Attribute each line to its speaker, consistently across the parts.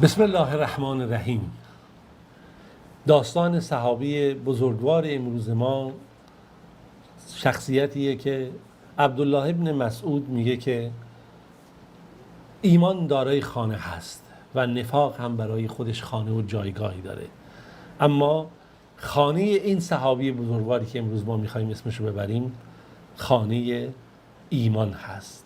Speaker 1: بسم الله الرحمن الرحیم. داستان صحابی بزرگوار امروز ما شخصیتیه که عبدالله ابن مسعود میگه که ایمان دارای خانه هست و نفاق هم برای خودش خانه و جایگاهی داره، اما خانه این صحابی بزرگواری که امروز ما میخوایم اسمشو ببریم خانه ایمان هست،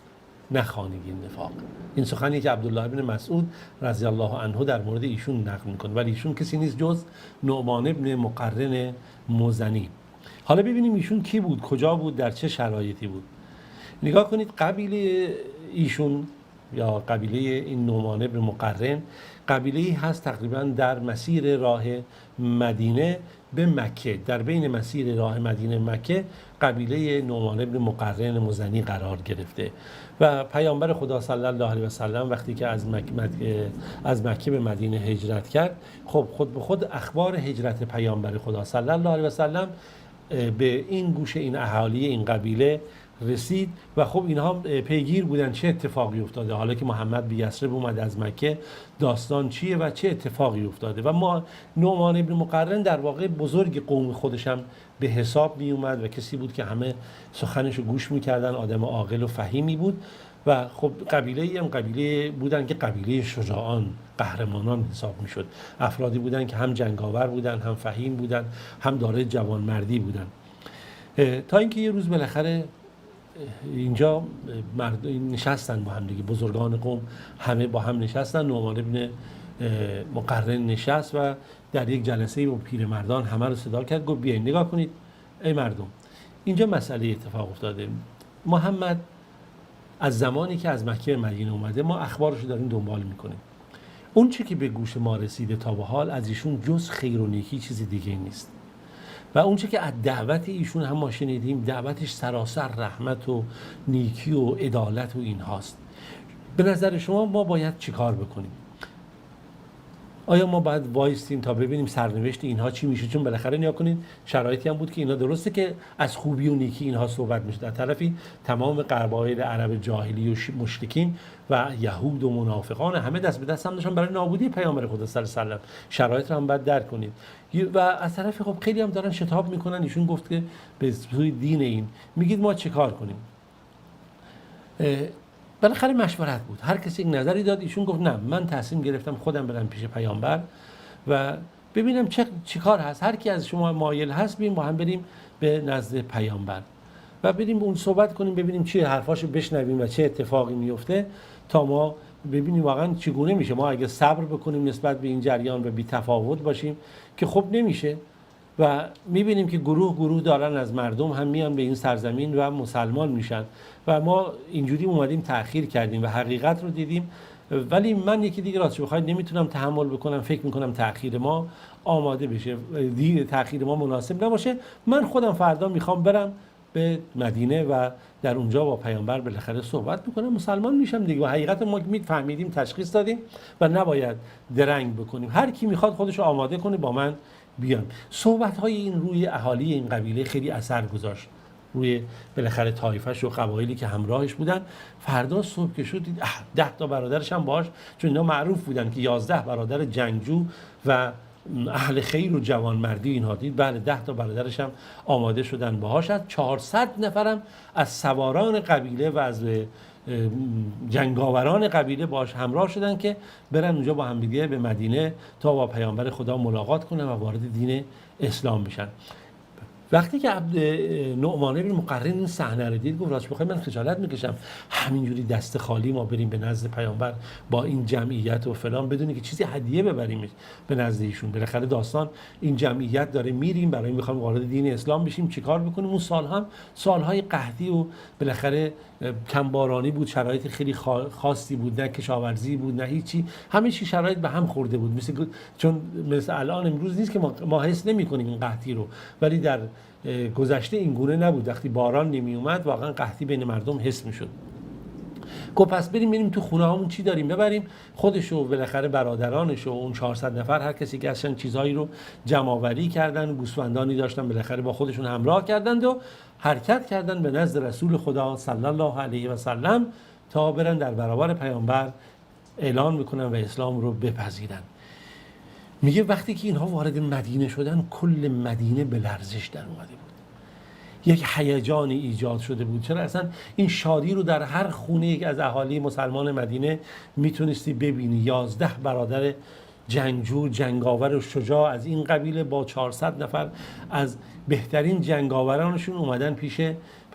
Speaker 1: نه خانه نفاق. این سخنی که عبدالله ابن مسعود رضی الله عنه در مورد ایشون نقل میکنه، ولی ایشون کسی نیست جز نعمان ابن مقرن مزنی. حالا ببینیم ایشون کی بود، کجا بود، در چه شرایطی بود. نگاه کنید، قبیله ایشون یا قبیله این نعمان ابن مقرن قبیله‌ای هست تقریبا در مسیر راه مدینه به مکه، در بین مسیر راه مدینه مکه قبیله نعمان ابن مقرن مزنی قرار گرفته و پیامبر خدا صلی الله علیه و سلم وقتی که از مکه به مدینه هجرت کرد، خب خود به خود اخبار هجرت پیامبر خدا صلی الله علیه و سلم به این گوش این اهالی این قبیله رسید و خب اینها پیگیر بودن چه اتفاقی افتاده، حالا که محمد به یثرب اومد از مکه داستان چیه و چه اتفاقی افتاده. و ما نعمان ابن مقرن در واقع بزرگ قوم خودش هم به حساب می اومد و کسی بود که همه سخنشو گوش میکردن، آدم عاقل و فهیمی بود و خب قبیله هم قبیله بودن که قبیله شجاعان قهرمانان حساب میشد، افرادی بودن که هم جنگاور بودن، هم فهیم بودن، هم دارای جوانمردی بودن. تا اینکه یه روز بالاخره اینجا نشستن با هم دیگه، بزرگان قوم همه با هم نشستن. نعمان ابن مقرن نشست و در یک جلسه با پیرمردان همه رو صدا کرد، گفت بیاین نگاه کنید ای مردم، اینجا مسئله اتفاق افتاده. محمد از زمانی که از مکه به مدینه اومده ما اخبارش رو داریم دنبال میکنیم. اون چی که به گوش ما رسیده تا به حال از ایشون جز خیر و نیکی چیزی دیگه نیست و اون چی که از دعوت ایشون هم ما شنیدیم دعوتش سراسر رحمت و نیکی و عدالت و این هاست. به نظر شما ما باید چیکار بکنیم؟ آیا ما باید وایستیم تا ببینیم سرنوشت اینها چی میشه؟ چون بالاخره نیا کنید شرایطی هم بود که اینا درسته که از خوبی و نیکی اینها صحبت میشه، در طرفی تمام قبایل عرب جاهلی و مشرکین و یهود و منافقان همه دست به دست هم داشتن برای نابودی پیامبر خدا صلی الله علیه و سلم. شرایط رو هم باید درک کنید. و از طرف خب خیلی هم دارن شتاب میکنن. ایشون گفت که به سوی دین این میگید ما چه کار کنیم؟ بالاخره مشورت بود، هر کسی یک نظری داد. ایشون گفت نه، من تصمیم گرفتم خودم برم پیش پیامبر و ببینم چه کار هست، هر کی از شما مایل هست ببین با هم بریم به نزد پیامبر و بریم اون صحبت کنیم، ببینیم چه حرفاشو بشنویم و چه اتفاقی میفته تا ما ببینیم واقعا چگونه میشه. ما اگه صبر بکنیم نسبت به این جریان و بی تفاوت باشیم که خب نمیشه و میبینیم که گروه دارن از مردم هم میان به این سرزمین و مسلمان میشن و ما اینجوری اومدیم تأخیر کردیم و حقیقت رو دیدیم. ولی من یکی دیگه راستش بخواید نمیتونم تحمل بکنم، فکر میکنم تأخیر ما آماده بشه، تأخیر ما مناسب نباشه. من خودم فردا میخوام برم به مدینه و در اونجا با پیامبر بالاخره صحبت میکنم، مسلمان میشم دیگه. و حقیقت ما میفهمیدیم، تشخیص دادیم و نباید درنگ بکنیم. هر کی میخواد خودش رو آماده کنه با من بیان. صحبت های این روی اهالی این قبیله خیلی اثر گذاشت روی بالاخره طایفش و قبایلی که همراهش بودن. فردا صبح که شد دید 10 تا برادرش هم باهاش، چون اینا معروف بودن که 11 برادر جنگجو و اهل خیر و جوانمردی اینها دید. بله 10 تا برادرش هم آماده شدن باهاش. 400 نفرم از سواران قبیله و از جنگاوران قبیله باش همراه شدن که برن اونجا با هم دیگه به مدینه تا با پیامبر خدا ملاقات کنن و وارد دین اسلام بشن. وقتی که نعمان بن مقرن این صحنه رو دید گفت راست بخوای من خجالت میکشم همینجوری دست خالی ما بریم به نزد پیامبر با این جمعیت و فلان بدونی که چیزی هدیه ببریم به نزد ایشون. بالاخره داستان این جمعیت داره میریم برای میخوام وارد دین اسلام بشیم، چیکار بکنیم؟ اون سال هم سالهای قحطی و بالاخره کم بارانی بود، شرایط خیلی خاصی بود، نه کشاورزی بود نه هیچی، همه چی شرایط به هم خورده بود. چون مثل الان امروز نیست که ما حس نمی‌کنیم این قحطی رو، ولی در گذشته این گونه نبود. وقتی باران نمی اومد واقعا قحطی بین مردم حس میشد. گفت پس بریم تو خونه هامون چی داریم ببریم. خودش و بالاخره برادرانش و اون 400 نفر هر کسی که اصلا چیزهایی رو جمع آوری کردن، گوسفندانی داشتن بالاخره با خودشون همراه کردند و حرکت کردن به نزد رسول خدا صلی الله علیه و سلم تا برن در برابر پیامبر اعلان میکنن و اسلام رو بپذیرن. میگه وقتی که اینها وارد مدینه شدن کل مدینه به لرزش در اومده بود، یک هیجانی ایجاد شده بود. چرا اصلا این شادی رو در هر خونه یک از اهالی مسلمان مدینه میتونستی ببینی. 11 برادر جنگجو، جنگاور و شجاع از این قبیله با 400 نفر از بهترین جنگاورانشون اومدن پیش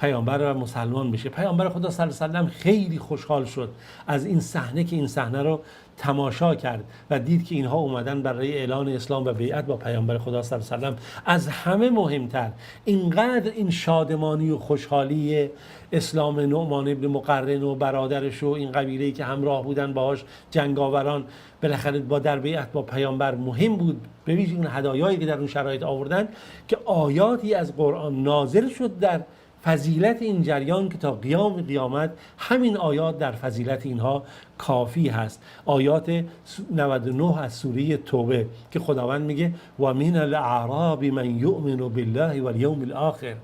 Speaker 1: پیامبر و مسلمان بشه. پیامبر خدا صلی الله علیه و سلم خیلی خوشحال شد از این صحنه که این صحنه رو تماشا کرد و دید که اینها اومدن برای اعلان اسلام و بیعت با پیامبر خدا صلی الله علیه و سلم. از همه مهمتر اینقدر این شادمانی و خوشحالی اسلام نعمان ابن مقرن و برادرش و این قبیله‌ای که همراه بودن باهاش جنگاوران بالاخره با در بیعت با پیامبر مهم بود، به ویژه اون هدایایی که در اون شرایط آوردن، که آیاتی از قرآن نازل شد در فضیلت این جریان که تا قیام قیامت همین آیات در فضیلت اینها کافی هست. آیات 99 از سوره توبه که خداوند میگه و من الاعراب من یؤمن بالله والیوم الاخر،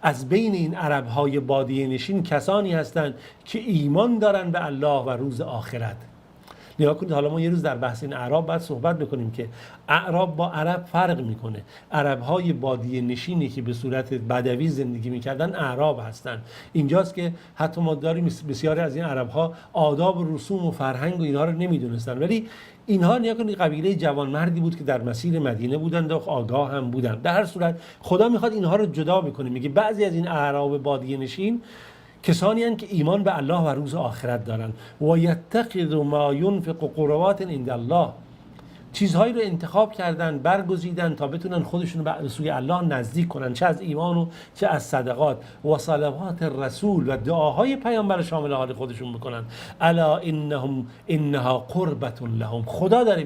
Speaker 1: از بین این عرب‌های بادیه نشین کسانی هستند که ایمان دارن به الله و روز آخرت. نگاه کنید، حالا ما یه روز در بحث این اعراب باید صحبت بکنیم که اعراب با عرب فرق میکنه. عرب‌های بادیه نشینی که به صورت بدوی زندگی میکردن اعراب هستن. اینجاست که حتی ما داریم بسیاری از این عرب‌ها آداب و رسوم و فرهنگ و اینها رو نمیدونستن، ولی اینها نگاه کنید قبیله جوانمردی بود که در مسیر مدینه بودند و آگاه هم بودند. در هر صورت خدا میخواد اینها رو جدا بکنه. میگه بعضی از این اعراب بادیه نشین کسانی هستند که ایمان به الله و روز آخرت دارن و یتخذ ما ينفق قربات عند الله، چیزهایی رو انتخاب کردن، برگزیدن تا بتونن خودشون به سوی الله نزدیک کنن، چه از ایمان و چه از صدقات و صلوات الرسول و دعاهای پیامبر شامل حال خودشون بکنن. الا انها قربة لهم. خدا داره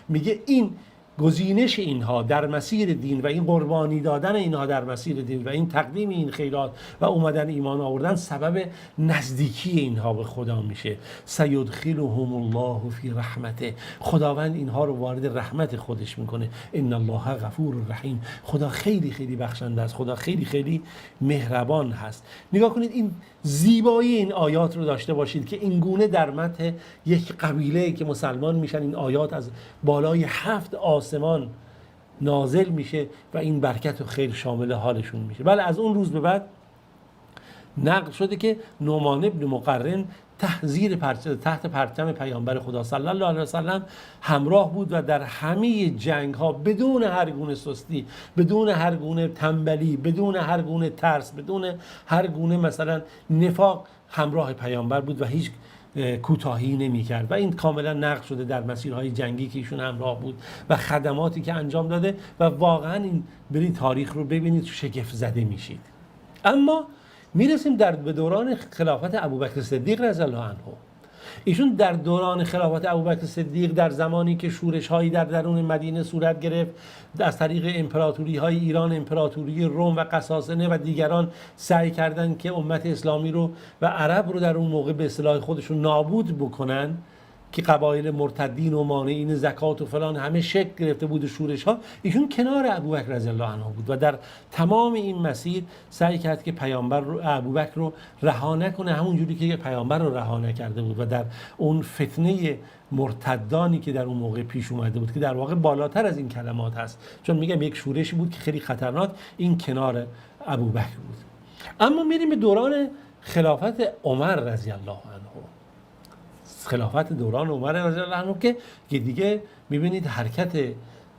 Speaker 1: میگه این گزینش اینها در مسیر دین و این قربانی دادن اینها در مسیر دین و این تقدیم این خیرات و اومدن ایمان آوردن سبب نزدیکی اینها به خدا میشه. سیدخلهم الله فی رحمته، خداوند اینها رو وارد رحمت خودش میکنه. ان الله غفور رحیم، خدا خیلی خیلی بخشنده است، خدا خیلی خیلی مهربان هست. نگاه کنید این زیبایی این آیات رو داشته باشید که این گونه در متن یک قبیله که مسلمان میشن این آیات از بالای 7 آسمان نازل میشه و این برکت و خیر شامل حالشون میشه. بله از اون روز به بعد نقل شده که نعمان ابن مقرن تحت پرچم پیامبر خدا صلی الله علیه و سلم همراه بود و در همه جنگ ها بدون هر گونه سستی، بدون هر گونه تنبلی، بدون هر گونه ترس، بدون هر گونه مثلا نفاق همراه پیامبر بود و هیچ کوتاهی نمی‌کرد و این کاملا نقل شده در مسیرهای جنگی که ایشون همراه بود و خدماتی که انجام داده و واقعا این برید تاریخ رو ببینید شگفت زده میشید. اما میرسیم به دوران خلافت ابوبکر صدیق رضی الله عنه. ایشون در دوران خلافت ابوبکر صدیق در زمانی که شورش هایی در درون مدینه صورت گرفت از طریق امپراتوری های ایران، امپراتوری روم و قساسنه و دیگران سعی کردند که امت اسلامی رو و عرب رو در اون موقع به اصطلاح خودشون نابود بکنن که قبایل مرتدین و مانعین زکات و فلان همه شکل گرفته بود و شورش ها. ایشون کنار ابوبکر رضی الله عنه بود و در تمام این مسیر سعی کرد که پیامبر رو ابوبکر رو رها نکنه، همون جوری که پیامبر رو رها نکرده بود و در اون فتنه مرتدانی که در اون موقع پیش اومده بود که در واقع بالاتر از این کلمات هست، چون میگم یک شورشی بود که خیلی خطرناک، این کنار ابوبکر بود. اما میریم به دوران خلافت عمر رضی الله عنه. خلافت دوران عمر رضی الله عنه که دیگه میبینید حرکت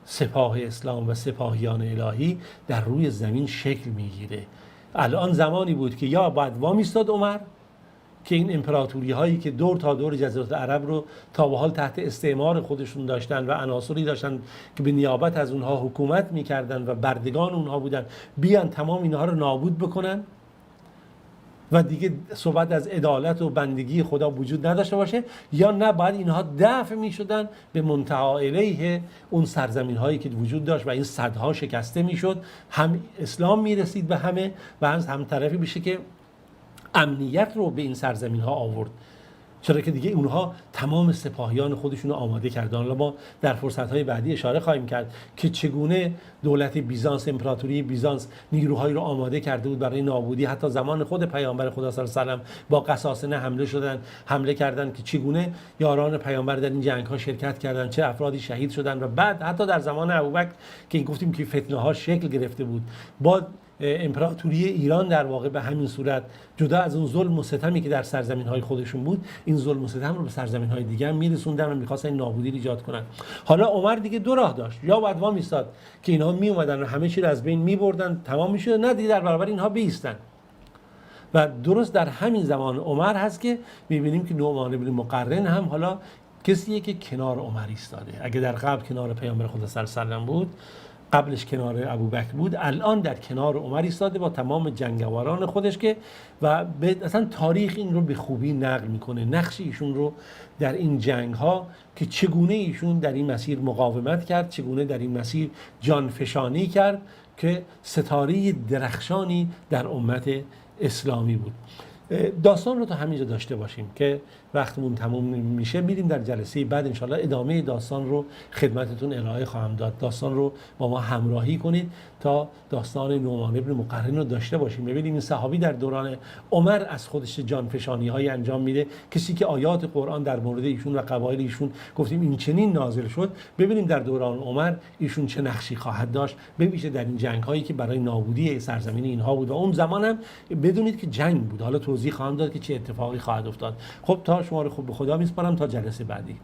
Speaker 1: سپاه اسلام و سپاهیان الهی در روی زمین شکل میگیره. الان زمانی بود که یا باید وامیستاد عمر که این امپراتوری هایی که دور تا دور جزیره عرب رو تا به حال تحت استعمار خودشون داشتن و عناصری داشتن که به نیابت از اونها حکومت میکردن و بردگان اونها بودن، بیان تمام اینها رو نابود بکنن و دیگه صحبت از عدالت و بندگی خدا وجود نداشته باشه، یا نه باید اینها دفع میشدن به منتهی الیه اون سرزمین هایی که وجود داشت و این صدها شکسته میشد، هم اسلام میرسید به همه و هم طرفی بشه که امنیت رو به این سرزمین ها آورد. چرا که دیگه اونها تمام سپاهیان خودشون رو آماده کردن. حالا ما در فرصت‌های بعدی اشاره خواهیم کرد که چگونه دولت بیزانس، امپراتوری بیزانس نیروهایی رو آماده کرده بود برای نابودی. حتی زمان خود پیامبر خدا صلی الله علیه و سلم با قساسنه حمله کردن که چگونه یاران پیامبر در این جنگ‌ها شرکت کردند، چه افرادی شهید شدند. و بعد حتی در زمان ابوبکر که گفتیم که فتنه‌ها شکل گرفته بود، با امپراتوری ایران در واقع به همین صورت جدا از اون ظلم و ستمی که در سرزمین‌های خودشون بود، این ظلم و ستم رو به سرزمین‌های دیگه هم می‌رسوندن و می‌خواستن نابودی ایجاد کنن. حالا عمر دیگه دو راه داشت، یا باید وا می‌ایستاد که اینها میومدن و همه چی رو از بین می‌بردن، تمام می‌شد، نه دیگه در برابر اینها بیستن. و درست در همین زمان عمر هست که می‌بینیم که نعمان بن مقرن هم حالا کسیه که کنار عمر ایستاده. اگه در قبل کنار پیامبر خدا صلی الله علیه و سلم بود، قبلش کنار ابوبکر بود، الان در کنار عمر ایستاده با تمام جنگاوران خودش که و اصلا تاریخ این رو به خوبی نقل میکنه، نقش ایشون رو در این جنگ ها که چگونه ایشون در این مسیر مقاومت کرد، چگونه در این مسیر جانفشانی کرد که ستاره درخشانی در امت اسلامی بود. داستان رو تا همینجا داشته باشیم که وقتمون تموم میشه، میریم در جلسه بعد انشالله ادامه داستان رو خدمتتون ارائه خواهم داد. داستان رو با ما همراهی کنید تا داستان نعمان بن مقرن رو داشته باشیم. ببینیم این صحابی در دوران عمر از خودش جانفشانی های انجام میده، کسی که آیات قرآن در مورد ایشون و قبایل ایشون گفتیم این چنین نازل شد. ببینیم در دوران عمر ایشون چه نقشی خواهد داشت، به ویژه در این جنگ هایی که برای نابودی سرزمین اینها بود. و اون زمان هم بدونید که جنگ بود. حالا توضیح خواهم داد که چه اتفاقی خواهد افتاد. خب تا شما رو خوب به خدا میسپارم تا جلسه بعدی.